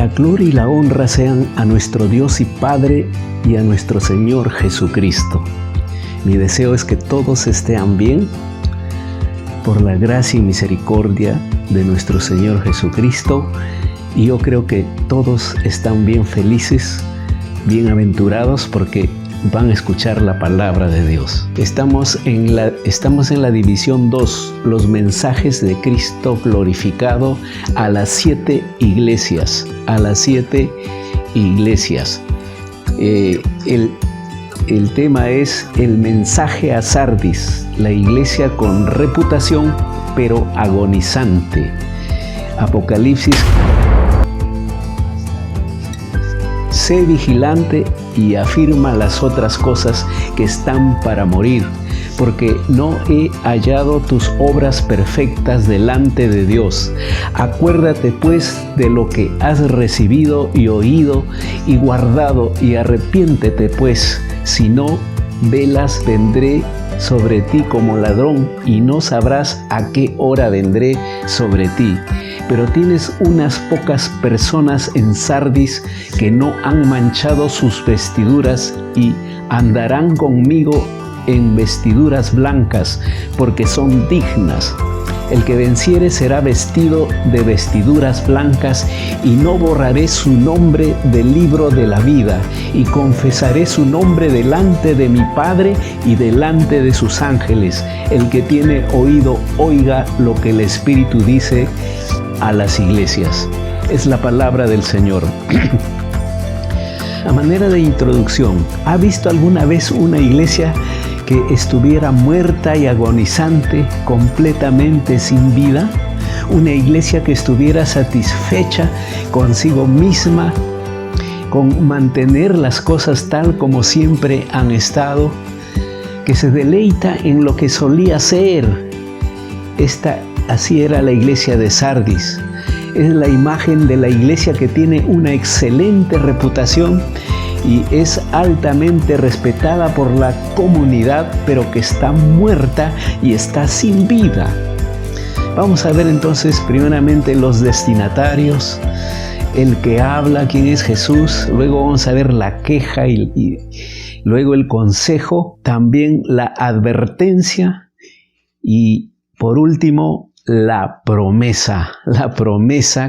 gloria y la honra sean a nuestro Dios y Padre y a nuestro Señor Jesucristo. Mi deseo es que todos estén bien por la gracia y misericordia de nuestro Señor Jesucristo. Y yo creo que todos están bien felices, bienaventurados porque van a escuchar la palabra de Dios. Estamos en la división 2, los mensajes de Cristo glorificado a las 7 iglesias. El tema es el mensaje a Sardis, la iglesia con reputación pero agonizante. Apocalipsis. Sé vigilante y afirma las otras cosas que están para morir, porque no he hallado tus obras perfectas delante de Dios. Acuérdate pues de lo que has recibido y oído y guardado, y arrepiéntete pues, si no, velas vendré sobre ti como ladrón, y no sabrás a qué hora vendré sobre ti. Pero tienes unas pocas personas en Sardis que no han manchado sus vestiduras y andarán conmigo en vestiduras blancas, porque son dignas. El que venciere será vestido de vestiduras blancas, y no borraré su nombre del libro de la vida, y confesaré su nombre delante de mi Padre y delante de sus ángeles. El que tiene oído, oiga lo que el Espíritu dice a las iglesias. Es la palabra del Señor. A manera de introducción, ¿ha visto alguna vez una iglesia que estuviera muerta y agonizante, completamente sin vida? Una iglesia que estuviera satisfecha consigo misma, con mantener las cosas tal como siempre han estado, que se deleita en lo que solía ser. Así era la iglesia de Sardis. Es la imagen de la iglesia que tiene una excelente reputación y es altamente respetada por la comunidad, pero que está muerta y está sin vida. Vamos a ver entonces primeramente los destinatarios, el que habla, quién es Jesús. Luego vamos a ver la queja y luego el consejo, también la advertencia y por último la promesa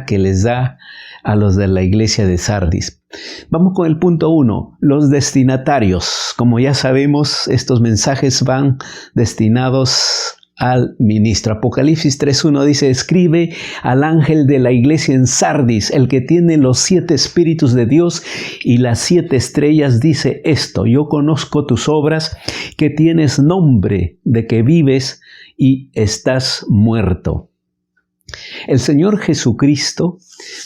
que les da a los de la iglesia de Sardis. Vamos con el punto 1, los destinatarios. Como ya sabemos, estos mensajes van destinados al ministro. Apocalipsis 3:1 dice: escribe al ángel de la iglesia en Sardis, el que tiene los 7 espíritus de Dios y las 7 estrellas, dice esto: yo conozco tus obras, que tienes nombre de que vives y estás muerto. El Señor Jesucristo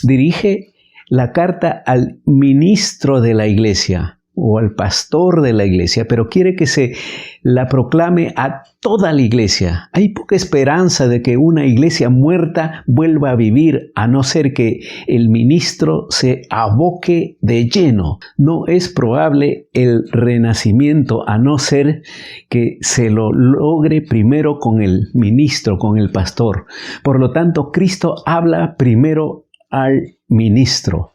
dirige la carta al ministro de la iglesia o al pastor de la iglesia, pero quiere que se la proclame a toda la iglesia. Hay poca esperanza de que una iglesia muerta vuelva a vivir, a no ser que el ministro se aboque de lleno. No es probable el renacimiento, a no ser que se lo logre primero con el ministro, con el pastor. Por lo tanto, Cristo habla primero al ministro.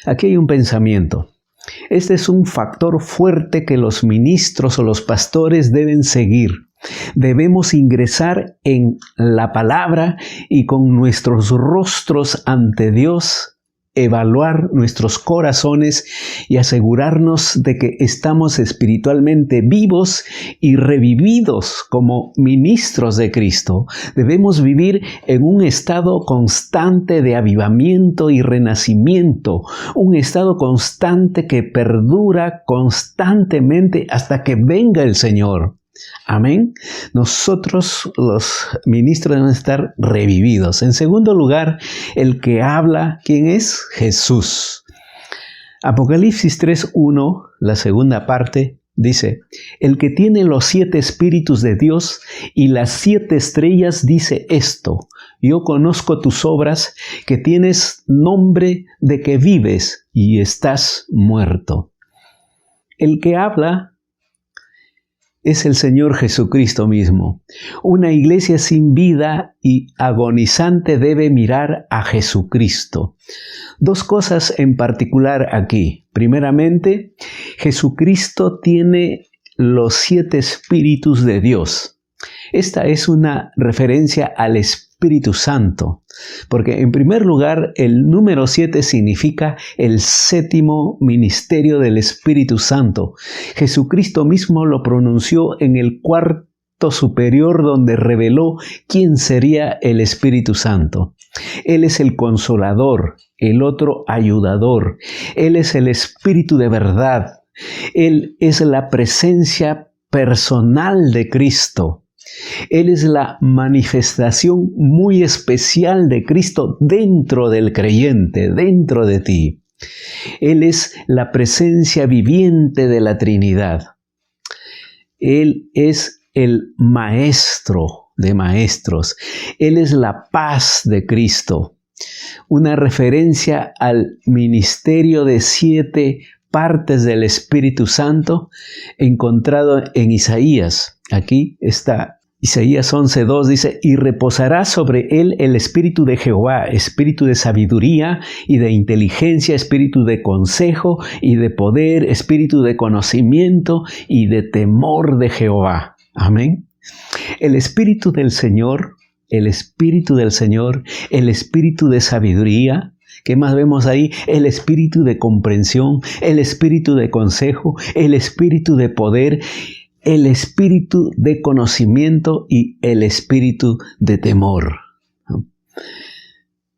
Aquí hay un pensamiento. Este es un factor fuerte que los ministros o los pastores deben seguir. Debemos ingresar en la palabra y con nuestros rostros ante Dios, evaluar nuestros corazones y asegurarnos de que estamos espiritualmente vivos y revividos como ministros de Cristo. Debemos vivir en un estado constante de avivamiento y renacimiento, un estado constante que perdura constantemente hasta que venga el Señor. Amén. Nosotros los ministros deben estar revividos. En segundo lugar, el que habla, ¿quién es? Jesús. Apocalipsis 3:1, la segunda parte, dice: el que tiene los 7 espíritus de Dios y las 7 estrellas dice esto: yo conozco tus obras, que tienes nombre de que vives y estás muerto. El que habla es el Señor Jesucristo mismo. Una iglesia sin vida y agonizante debe mirar a Jesucristo. Dos cosas en particular aquí. Primeramente, Jesucristo tiene los 7 espíritus de Dios. Esta es una referencia al Espíritu Santo, porque en primer lugar el número 7 significa el 7º ministerio del Espíritu Santo. Jesucristo mismo lo pronunció en el cuarto superior, donde reveló quién sería el Espíritu Santo. Él es el consolador, el otro ayudador. Él es el Espíritu de verdad. Él es la presencia personal de Cristo. Él es la manifestación muy especial de Cristo dentro del creyente, dentro de ti. Él es la presencia viviente de la Trinidad. Él es el Maestro de maestros. Él es la paz de Cristo. Una referencia al ministerio de 7 partes del Espíritu Santo encontrado en Isaías. Aquí está. Isaías 11:2 dice, y reposará sobre él el espíritu de Jehová, espíritu de sabiduría y de inteligencia, espíritu de consejo y de poder, espíritu de conocimiento y de temor de Jehová. Amén. El espíritu del Señor, el espíritu del Señor, el espíritu de sabiduría. ¿Qué más vemos ahí? El espíritu de comprensión, el espíritu de consejo, el espíritu de poder, el espíritu de conocimiento y el espíritu de temor.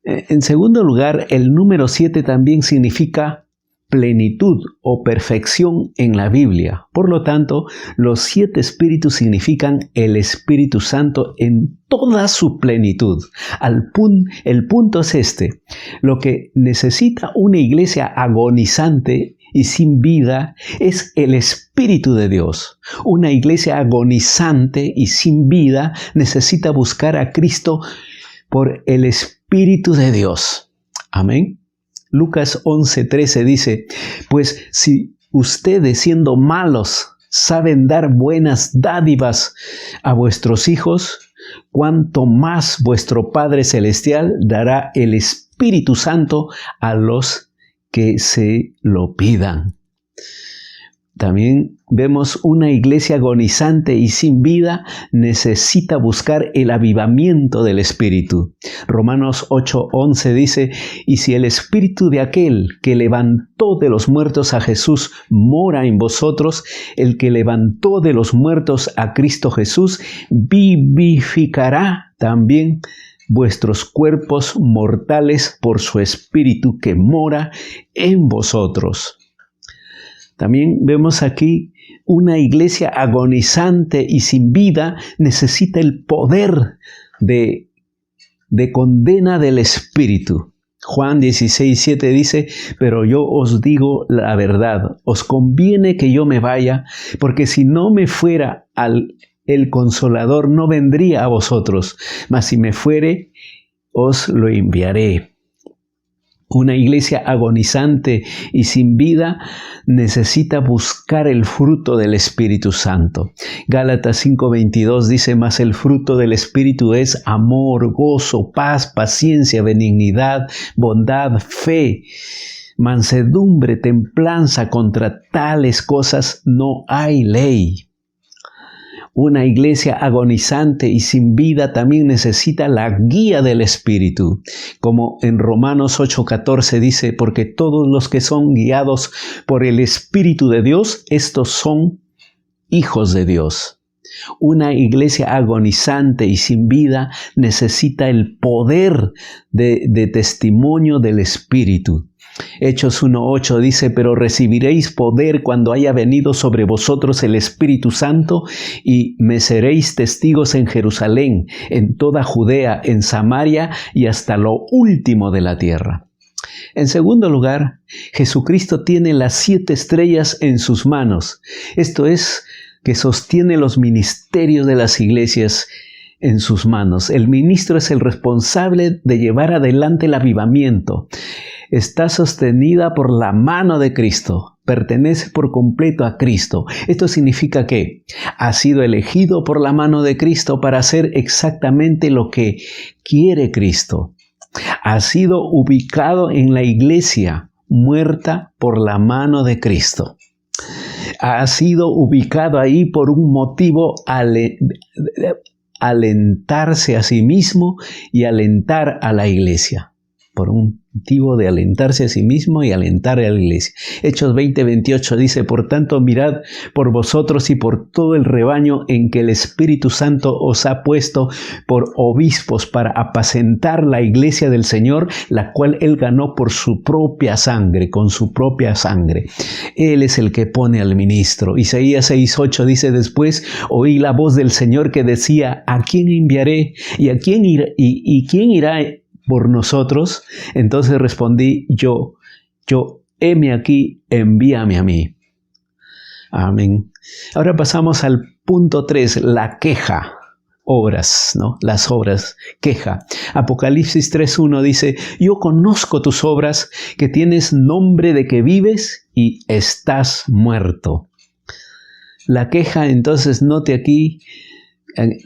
En segundo lugar, el número 7 también significa plenitud o perfección en la Biblia. Por lo tanto, los 7 espíritus significan el Espíritu Santo en toda su plenitud. El punto es este: lo que necesita una iglesia agonizante y sin vida es el Espíritu de Dios. Una iglesia agonizante y sin vida necesita buscar a Cristo por el Espíritu de Dios. Amén. Lucas 11:13 dice, pues si ustedes siendo malos saben dar buenas dádivas a vuestros hijos, cuánto más vuestro Padre Celestial dará el Espíritu Santo a los que se lo pidan. También vemos una iglesia agonizante y sin vida necesita buscar el avivamiento del Espíritu. Romanos 8:11 dice, y si el Espíritu de aquel que levantó de los muertos a Jesús mora en vosotros, el que levantó de los muertos a Cristo Jesús vivificará también vuestros cuerpos mortales por su Espíritu que mora en vosotros. También vemos aquí una iglesia agonizante y sin vida necesita el poder de condena del Espíritu. Juan 16:7 dice, pero yo os digo la verdad, os conviene que yo me vaya, porque si no me fuera el Consolador no vendría a vosotros, mas si me fuere, os lo enviaré. Una iglesia agonizante y sin vida necesita buscar el fruto del Espíritu Santo. Gálatas 5:22 dice, mas el fruto del Espíritu es amor, gozo, paz, paciencia, benignidad, bondad, fe, mansedumbre, templanza. Contra tales cosas no hay ley. Una iglesia agonizante y sin vida también necesita la guía del Espíritu. Como en Romanos 8:14 dice, porque todos los que son guiados por el Espíritu de Dios, estos son hijos de Dios. Una iglesia agonizante y sin vida necesita el poder de testimonio del Espíritu. Hechos 1:8 dice, pero recibiréis poder cuando haya venido sobre vosotros el Espíritu Santo y me seréis testigos en Jerusalén, en toda Judea, en Samaria y hasta lo último de la tierra. En segundo lugar, Jesucristo tiene las 7 estrellas en sus manos. Esto es, que sostiene los ministerios de las iglesias en sus manos. El ministro es el responsable de llevar adelante el avivamiento. Está sostenida por la mano de Cristo. pertenece por completo a Cristo. Esto significa que ha sido elegido por la mano de Cristo para hacer exactamente lo que quiere Cristo. Ha sido ubicado en la iglesia, muerta por la mano de Cristo. Ha sido ubicado ahí por un motivo, alentarse a sí mismo y alentar a la iglesia. Por un motivo de alentarse a sí mismo y alentar a la iglesia. Hechos 20:28 dice: por tanto, mirad por vosotros y por todo el rebaño en que el Espíritu Santo os ha puesto por obispos para apacentar la iglesia del Señor, la cual Él ganó por su propia sangre, con su propia sangre. Él es el que pone al ministro. Isaías 6:8 dice: después oí la voz del Señor que decía: ¿a quién enviaré? ¿Y a quién irá? ¿Y quién irá por nosotros? Entonces respondí yo, heme aquí, envíame a mí. Amén. Ahora pasamos al punto 3, la queja. Obras, ¿no? Las obras, queja. Apocalipsis 3:1 dice: yo conozco tus obras, que tienes nombre de que vives y estás muerto. La queja, entonces, note aquí,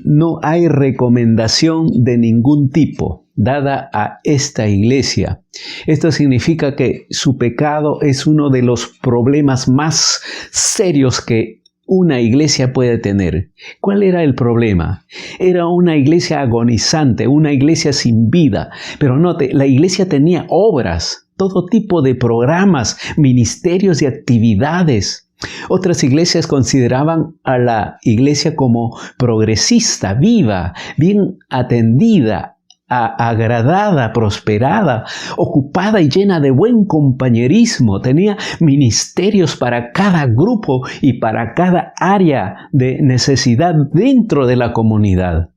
no hay recomendación de ningún tipo dada a esta iglesia. Esto significa que su pecado es uno de los problemas más serios que una iglesia puede tener. ¿Cuál era el problema? Era una iglesia agonizante, una iglesia sin vida. Pero note, la iglesia tenía obras, todo tipo de programas, ministerios y actividades. Otras iglesias consideraban a la iglesia como progresista, viva, bien atendida, agradada, prosperada, ocupada y llena de buen compañerismo. Tenía ministerios para cada grupo y para cada área de necesidad dentro de la comunidad.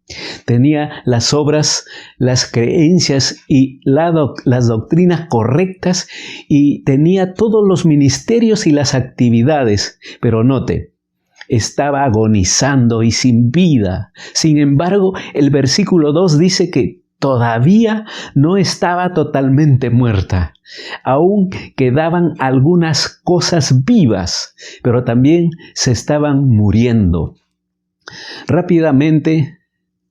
Tenía las obras, las creencias y las doctrinas correctas, y tenía todos los ministerios y las actividades. Pero note, estaba agonizando y sin vida. Sin embargo, el versículo 2 dice que todavía no estaba totalmente muerta. Aún quedaban algunas cosas vivas, pero también se estaban muriendo. Rápidamente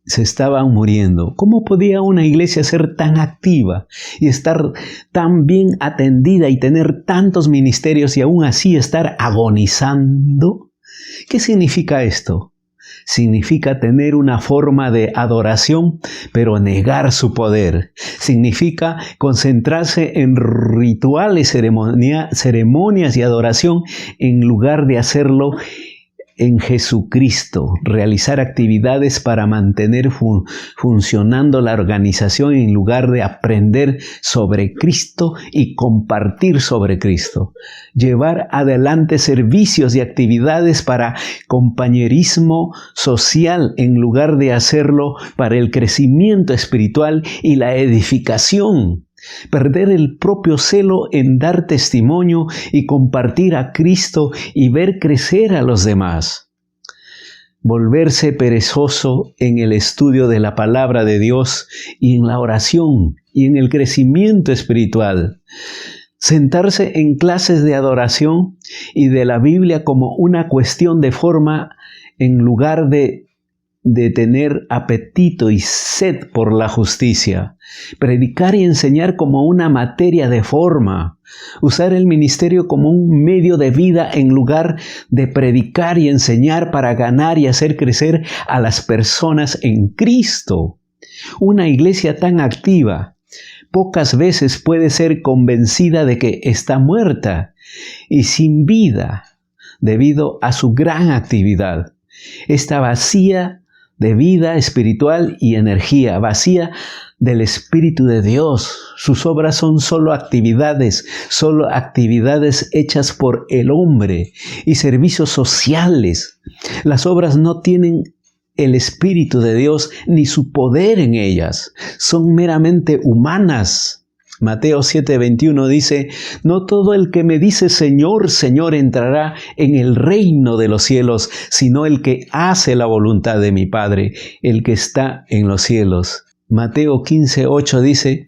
se estaban muriendo. ¿Cómo podía una iglesia ser tan activa y estar tan bien atendida y tener tantos ministerios y aún así estar agonizando? ¿Qué significa esto? Significa tener una forma de adoración, pero negar su poder. Significa concentrarse en rituales, ceremonias y adoración en lugar de hacerlo en Jesucristo. Realizar actividades para mantener funcionando la organización en lugar de aprender sobre Cristo y compartir sobre Cristo. Llevar adelante servicios y actividades para compañerismo social en lugar de hacerlo para el crecimiento espiritual y la edificación. Perder el propio celo en dar testimonio y compartir a Cristo y ver crecer a los demás. Volverse perezoso en el estudio de la palabra de Dios y en la oración y en el crecimiento espiritual. Sentarse en clases de adoración y de la Biblia como una cuestión de forma en lugar de tener apetito y sed por la justicia. Predicar y enseñar como una materia de forma. Usar el ministerio como un medio de vida en lugar de predicar y enseñar para ganar y hacer crecer a las personas en Cristo. Una iglesia tan activa pocas veces puede ser convencida de que está muerta y sin vida debido a su gran actividad. Está vacía de vida espiritual y energía, vacía del Espíritu de Dios. Sus obras son solo actividades hechas por el hombre y servicios sociales. Las obras no tienen el Espíritu de Dios ni su poder en ellas. Son meramente humanas. Mateo 7:21 dice: no todo el que me dice Señor, Señor entrará en el reino de los cielos, sino el que hace la voluntad de mi Padre, el que está en los cielos. Mateo 15:8 dice: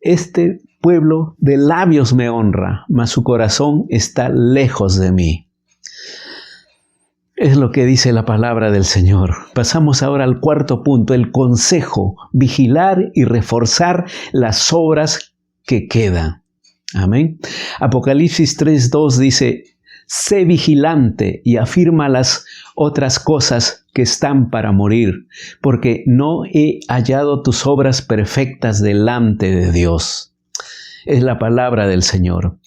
este pueblo de labios me honra, mas su corazón está lejos de mí. Es lo que dice la palabra del Señor. Pasamos ahora al cuarto punto, el consejo, vigilar y reforzar las obras que quedan. Amén. Apocalipsis 3:2 dice, sé vigilante y afirma las otras cosas que están para morir, porque no he hallado tus obras perfectas delante de Dios. Es la palabra del Señor.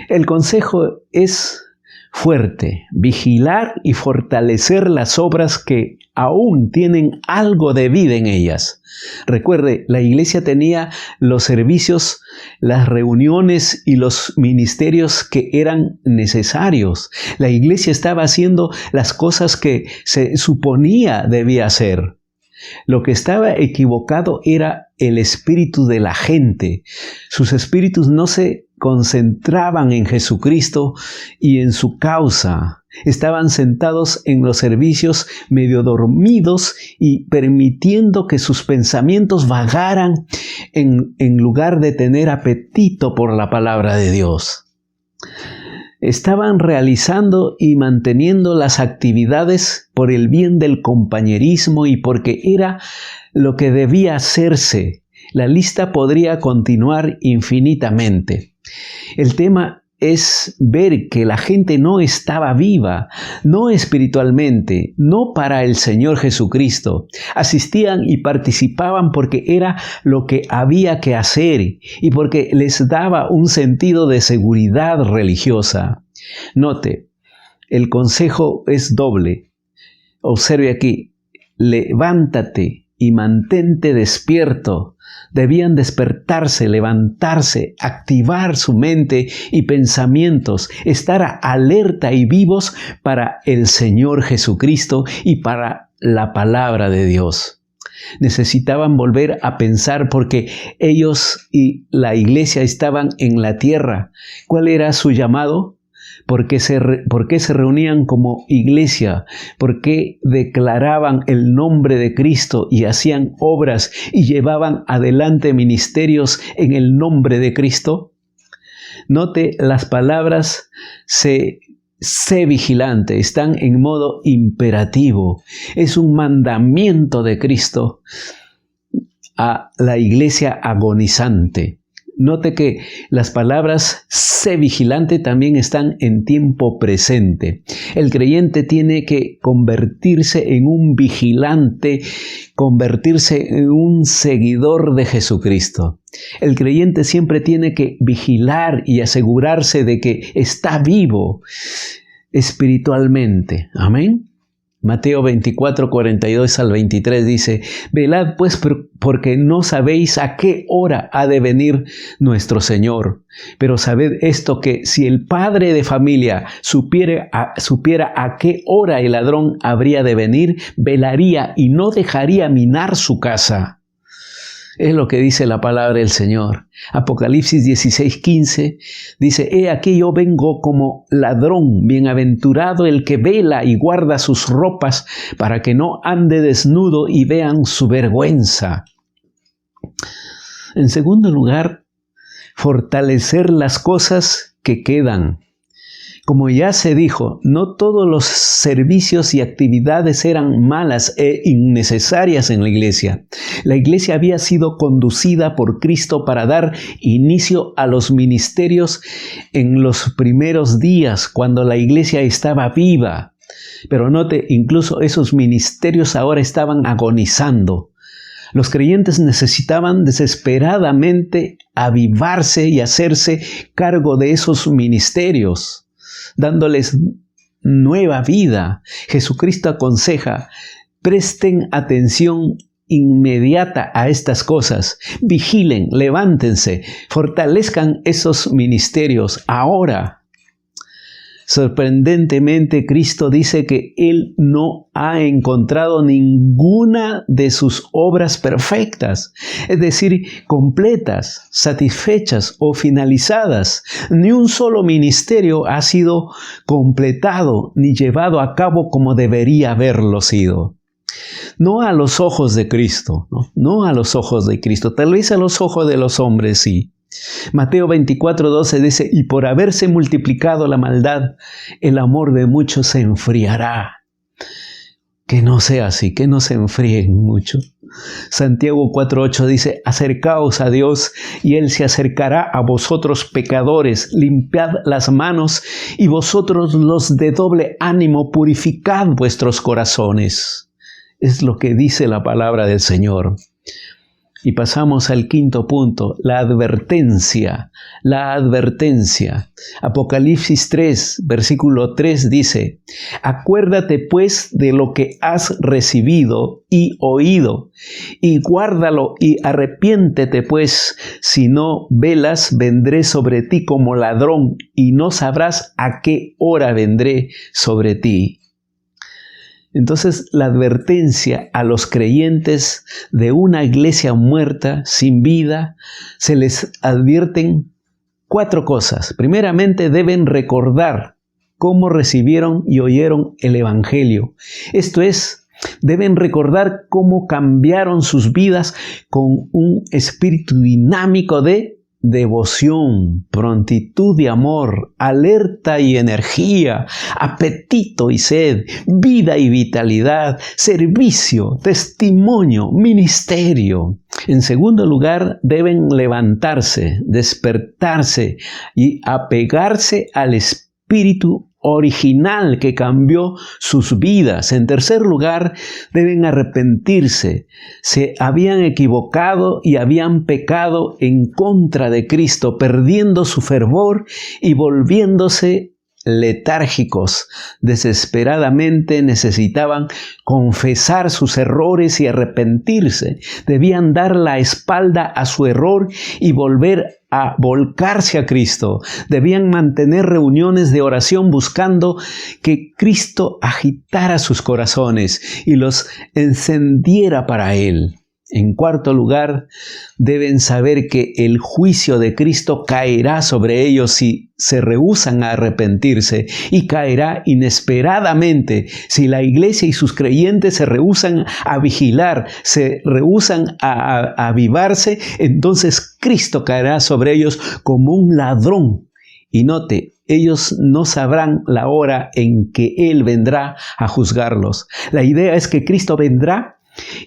El consejo es fuerte, vigilar y fortalecer las obras que aún tienen algo de vida en ellas. Recuerde, la iglesia tenía los servicios, las reuniones y los ministerios que eran necesarios. La iglesia estaba haciendo las cosas que se suponía debía hacer. Lo que estaba equivocado era el espíritu de la gente. Sus espíritus no se concentraban en Jesucristo y en su causa. Estaban sentados en los servicios medio dormidos y permitiendo que sus pensamientos vagaran en lugar de tener apetito por la palabra de Dios. Estaban realizando y manteniendo las actividades por el bien del compañerismo y porque era lo que debía hacerse. La lista podría continuar infinitamente. El tema es ver que la gente no estaba viva, no espiritualmente, no para el Señor Jesucristo. Asistían y participaban porque era lo que había que hacer y porque les daba un sentido de seguridad religiosa. Note, el consejo es doble. Observe aquí, levántate y mantente despierto. Debían despertarse, levantarse, activar su mente y pensamientos, estar alerta y vivos para el Señor Jesucristo y para la palabra de Dios. Necesitaban volver a pensar porque ellos y la iglesia estaban en la tierra. ¿Cuál era su llamado? ¿Por qué se reunían como iglesia? ¿Por qué declaraban el nombre de Cristo y hacían obras y llevaban adelante ministerios en el nombre de Cristo? Note las palabras sé vigilante, están en modo imperativo. Es un mandamiento de Cristo a la iglesia agonizante. Note que las palabras sé vigilante también están en tiempo presente. El creyente tiene que convertirse en un vigilante, convertirse en un seguidor de Jesucristo. El creyente siempre tiene que vigilar y asegurarse de que está vivo espiritualmente. Amén. Mateo 24, 42 al 23 dice, velad pues porque no sabéis a qué hora ha de venir nuestro Señor. Pero sabed esto, que si el padre de familia supiera a qué hora el ladrón habría de venir, velaría y no dejaría minar su casa. Es lo que dice la palabra del Señor. Apocalipsis 16:15 dice, he aquí yo vengo como ladrón, bienaventurado el que vela y guarda sus ropas para que no ande desnudo y vean su vergüenza. En segundo lugar, fortalecer las cosas que quedan. Como ya se dijo, no todos los servicios y actividades eran malas e innecesarias en la iglesia. La iglesia había sido conducida por Cristo para dar inicio a los ministerios en los primeros días, cuando la iglesia estaba viva. Pero note, incluso esos ministerios ahora estaban agonizando. Los creyentes necesitaban desesperadamente avivarse y hacerse cargo de esos ministerios, dándoles nueva vida. Jesucristo aconseja, presten atención inmediata a estas cosas, vigilen, levántense, fortalezcan esos ministerios ahora. Sorprendentemente, Cristo dice que Él no ha encontrado ninguna de sus obras perfectas, es decir, completas, satisfechas o finalizadas. Ni un solo ministerio ha sido completado ni llevado a cabo como debería haberlo sido. No a los ojos de Cristo, no a los ojos de Cristo, tal vez a los ojos de los hombres sí. Mateo 24:12 dice, y por haberse multiplicado la maldad, el amor de muchos se enfriará. Que no sea así, que no se enfríen mucho. Santiago 4:8 dice, acercaos a Dios y Él se acercará a vosotros pecadores, limpiad las manos y vosotros los de doble ánimo, purificad vuestros corazones. Es lo que dice la palabra del Señor. Y pasamos al quinto punto, la advertencia. La advertencia. Apocalipsis 3, versículo 3 dice, acuérdate pues de lo que has recibido y oído, y guárdalo y arrepiéntete pues, si no velas, vendré sobre ti como ladrón, y no sabrás a qué hora vendré sobre ti. Entonces, la advertencia a los creyentes de una iglesia muerta, sin vida, se les advierten 4 cosas. Primeramente, deben recordar cómo recibieron y oyeron el Evangelio. Esto es, deben recordar cómo cambiaron sus vidas con un espíritu dinámico de devoción, prontitud y amor, alerta y energía, apetito y sed, vida y vitalidad, servicio, testimonio, ministerio. En segundo lugar, deben levantarse, despertarse y apegarse al espíritu original que cambió sus vidas. En tercer lugar, deben arrepentirse. Se habían equivocado y habían pecado en contra de Cristo, perdiendo su fervor y volviéndose letárgicos. Desesperadamente necesitaban confesar sus errores y arrepentirse. Debían dar la espalda a su error y volver a volcarse a Cristo. Debían mantener reuniones de oración buscando que Cristo agitara sus corazones y los encendiera para Él. En cuarto lugar, deben saber que el juicio de Cristo caerá sobre ellos si se rehúsan a arrepentirse, y caerá inesperadamente si la iglesia y sus creyentes se rehúsan a vigilar, se rehúsan a avivarse. Entonces Cristo caerá sobre ellos como un ladrón. Y note, ellos no sabrán la hora en que Él vendrá a juzgarlos. La idea es que Cristo vendrá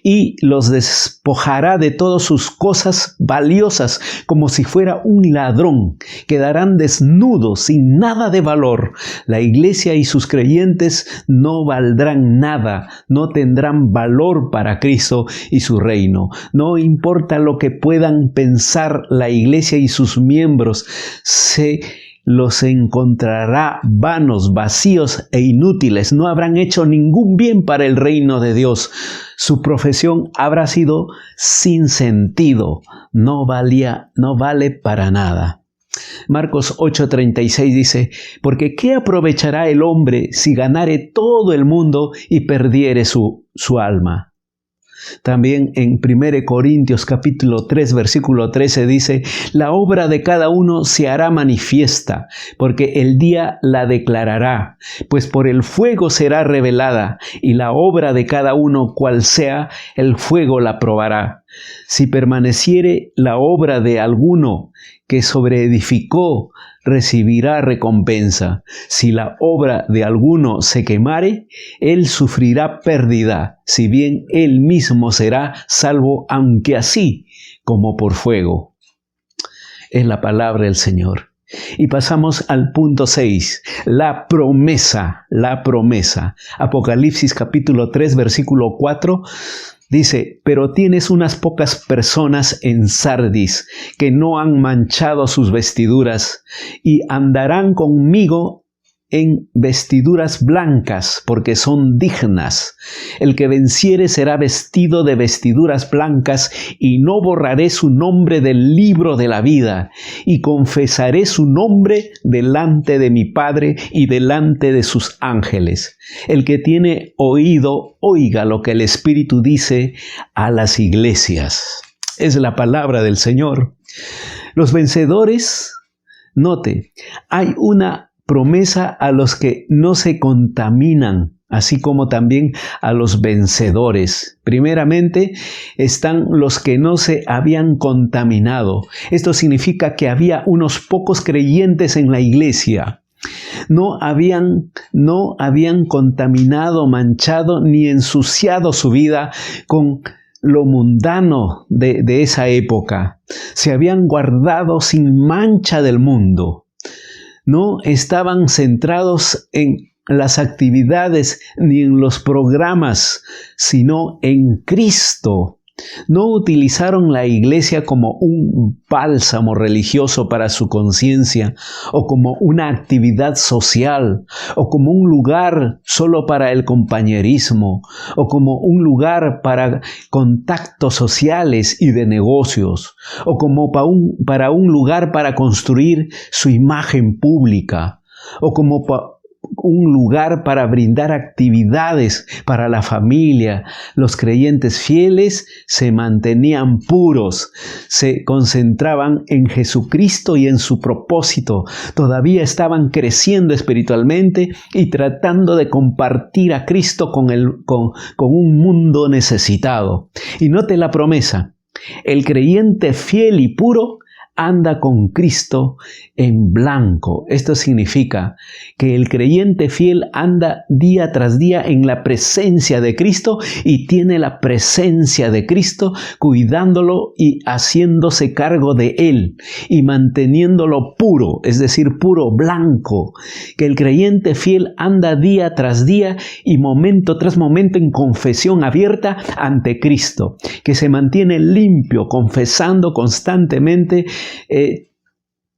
y los despojará de todas sus cosas valiosas como si fuera un ladrón. Quedarán desnudos, sin nada de valor. La iglesia y sus creyentes no valdrán nada, no tendrán valor para Cristo y su reino. No importa lo que puedan pensar la iglesia y sus miembros, se los encontrará vanos, vacíos e inútiles. No habrán hecho ningún bien para el reino de Dios. Su profesión habrá sido sin sentido. No vale para nada. Marcos 8:36 dice, porque ¿qué aprovechará el hombre si ganare todo el mundo y perdiere su alma? También en 1 Corintios capítulo 3 versículo 13 dice, la obra de cada uno se hará manifiesta, porque el día la declarará, pues por el fuego será revelada, y la obra de cada uno cual sea, el fuego la probará. Si permaneciere la obra de alguno que sobreedificó, recibirá recompensa. Si la obra de alguno se quemare, él sufrirá pérdida, si bien él mismo será salvo, aunque así como por fuego. Es la palabra del Señor. Y pasamos al punto 6, la promesa, la promesa. Apocalipsis capítulo 3, versículo 4, dice, pero tienes unas pocas personas en Sardis que no han manchado sus vestiduras y andarán conmigo en vestiduras blancas, porque son dignas. El que venciere será vestido de vestiduras blancas, y no borraré su nombre del libro de la vida, y confesaré su nombre delante de mi Padre y delante de sus ángeles. El que tiene oído, oiga lo que el Espíritu dice a las iglesias. Es la palabra del Señor. Los vencedores, note, hay una promesa a los que no se contaminan, así como también a los vencedores. Primeramente están los que no se habían contaminado. Esto significa que había unos pocos creyentes en la iglesia. No habían contaminado, manchado ni ensuciado su vida con lo mundano de esa época. Se habían guardado sin mancha del mundo. No estaban centrados en las actividades ni en los programas, sino en Cristo. No utilizaron la iglesia como un bálsamo religioso para su conciencia, o como una actividad social, o como un lugar solo para el compañerismo, o como un lugar para contactos sociales y de negocios, o como para un lugar para construir su imagen pública, o como un lugar para brindar actividades para la familia. Los creyentes fieles se mantenían puros, se concentraban en Jesucristo y en su propósito. Todavía estaban creciendo espiritualmente y tratando de compartir a Cristo con un mundo necesitado. Y note la promesa: el creyente fiel y puro anda con Cristo en blanco. Esto significa que el creyente fiel anda día tras día en la presencia de Cristo y tiene la presencia de Cristo cuidándolo y haciéndose cargo de él y manteniéndolo puro, es decir, puro, blanco. Que el creyente fiel anda día tras día y momento tras momento en confesión abierta ante Cristo, que se mantiene limpio, confesando constantemente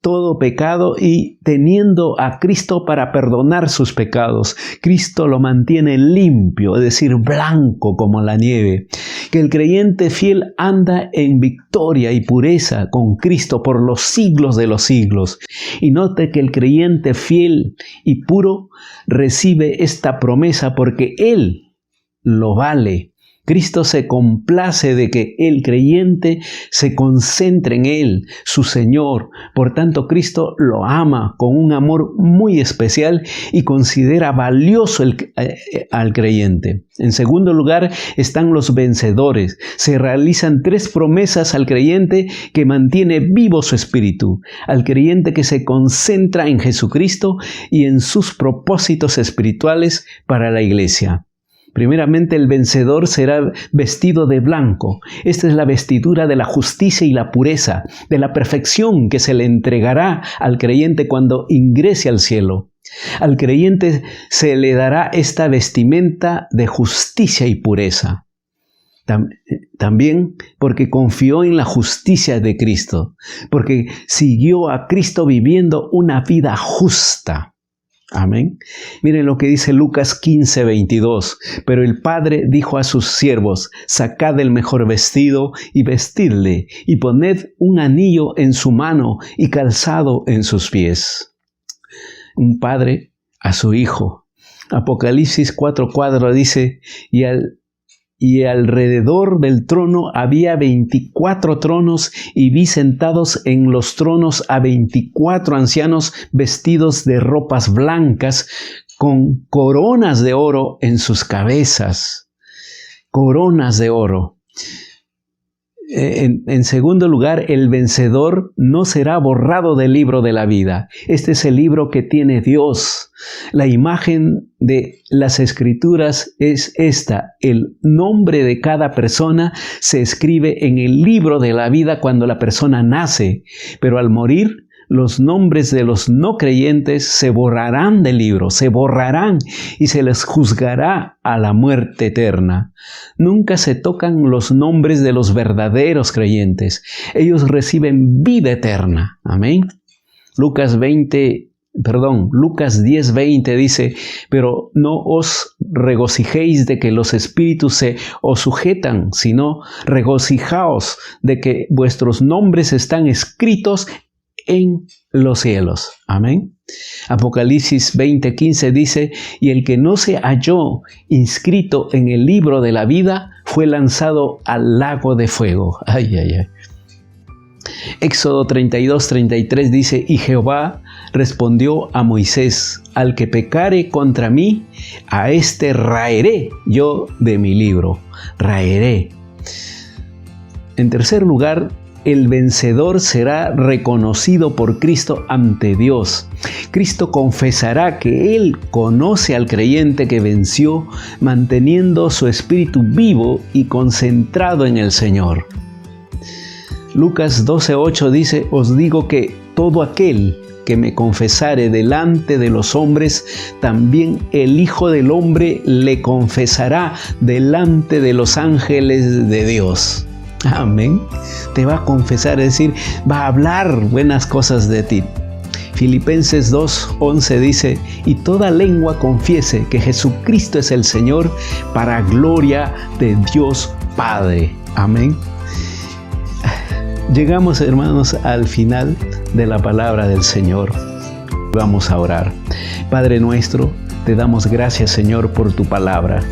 todo pecado y teniendo a Cristo para perdonar sus pecados. Cristo lo mantiene limpio, es decir, blanco como la nieve. Que el creyente fiel anda en victoria y pureza con Cristo por los siglos de los siglos. Y note que el creyente fiel y puro recibe esta promesa porque Él lo vale. Cristo se complace de que el creyente se concentre en Él, su Señor. Por tanto, Cristo lo ama con un amor muy especial y considera valioso al creyente. En segundo lugar, están los vencedores. Se realizan 3 promesas al creyente que mantiene vivo su espíritu, al creyente que se concentra en Jesucristo y en sus propósitos espirituales para la iglesia. Primeramente, el vencedor será vestido de blanco. Esta es la vestidura de la justicia y la pureza, de la perfección que se le entregará al creyente cuando ingrese al cielo. Al creyente se le dará esta vestimenta de justicia y pureza. También porque confió en la justicia de Cristo, porque siguió a Cristo viviendo una vida justa. Amén. Miren lo que dice Lucas 15:22. Pero el Padre dijo a sus siervos: sacad el mejor vestido y vestidle, y poned un anillo en su mano y calzado en sus pies. Un padre a su hijo. Apocalipsis 4:4 dice: y alrededor del trono había 24 tronos, y vi sentados en los tronos a 24 ancianos vestidos de ropas blancas, con coronas de oro en sus cabezas. Coronas de oro. En segundo lugar, el vencedor no será borrado del libro de la vida. Este es el libro que tiene Dios. La imagen de las Escrituras es esta: el nombre de cada persona se escribe en el libro de la vida cuando la persona nace, pero al morir, los nombres de los no creyentes se borrarán del libro, se borrarán y se les juzgará a la muerte eterna. Nunca se tocan los nombres de los verdaderos creyentes. Ellos reciben vida eterna. Amén. Lucas 10:20 dice: pero no os regocijéis de que los espíritus se os sujetan, sino regocijaos de que vuestros nombres están escritos en los cielos. Amén. Apocalipsis 20:15 dice: y el que no se halló inscrito en el libro de la vida fue lanzado al lago de fuego. Ay, ay, ay. Éxodo 32:33 dice: y Jehová respondió a Moisés: al que pecare contra mí, a este raeré yo de mi libro. Raeré. En tercer lugar, el vencedor será reconocido por Cristo ante Dios. Cristo confesará que Él conoce al creyente que venció, manteniendo su espíritu vivo y concentrado en el Señor. Lucas 12:8 dice: os digo que todo aquel que me confesare delante de los hombres, también el Hijo del Hombre le confesará delante de los ángeles de Dios. Amén. Te va a confesar, es decir, va a hablar buenas cosas de ti. Filipenses 2:11 dice: y toda lengua confiese que Jesucristo es el Señor, para gloria de Dios Padre. Amén. Llegamos, hermanos, al final de la palabra del Señor. Vamos a orar. Padre nuestro, te damos gracias, Señor, por tu palabra.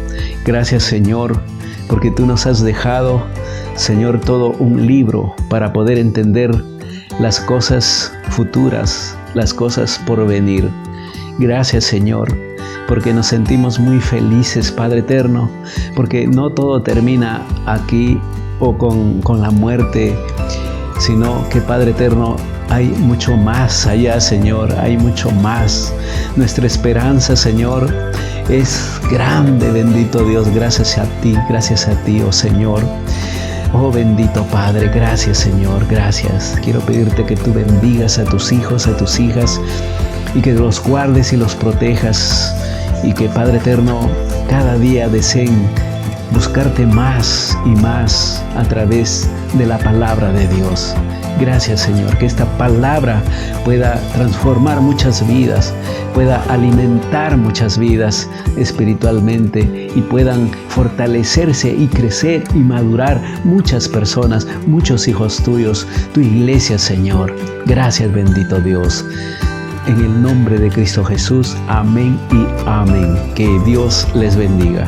Gracias, Señor, porque tú nos has dejado, Señor, todo un libro para poder entender las cosas futuras, las cosas por venir. Gracias, Señor, porque nos sentimos muy felices, Padre eterno, porque no todo termina aquí o con la muerte, sino que, Padre eterno, hay mucho más allá, Señor, hay mucho más. Nuestra esperanza, Señor, es grande, bendito Dios. Gracias a ti, oh Señor. Oh bendito Padre, gracias, Señor, gracias. Quiero pedirte que tú bendigas a tus hijos, a tus hijas, y que los guardes y los protejas, y que, Padre eterno, cada día deseen buscarte más y más a través de la palabra de Dios. Gracias, Señor, que esta palabra pueda transformar muchas vidas, pueda alimentar muchas vidas espiritualmente, y puedan fortalecerse y crecer y madurar muchas personas, muchos hijos tuyos, tu iglesia, Señor. Gracias, bendito Dios. En el nombre de Cristo Jesús, amén y amén. Que Dios les bendiga.